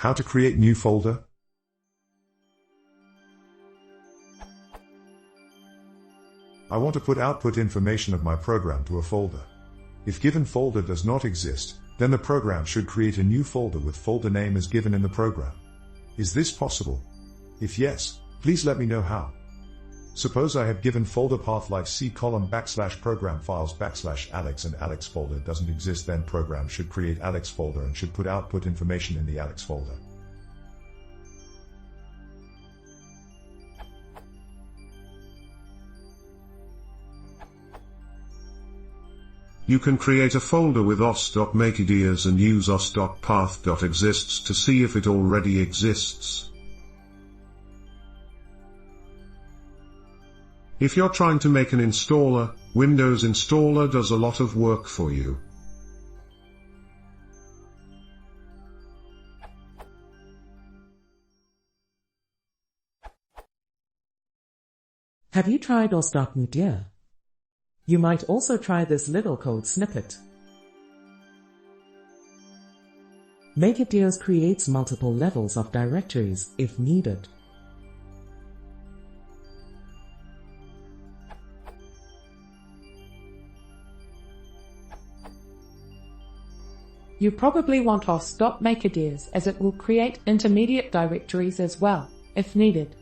How to create new folder? I want to put output information of my program to a folder. If given folder does not exist, then the program should create a new folder with folder name as given in the program. Is this possible? If yes, please let me know how. Suppose I have given folder path like C:\program files \Alex and Alex folder doesn't exist, then program should create Alex folder and should put output information in the Alex folder. You can create a folder with os.mkdirs and use os.path.exists to see if it already exists. If you're trying to make an installer, Windows Installer does a lot of work for you. Have you tried os.mkdir? You might also try this little code snippet. mkdir creates multiple levels of directories if needed. You probably want os.mkdir as it will create intermediate directories as well, if needed.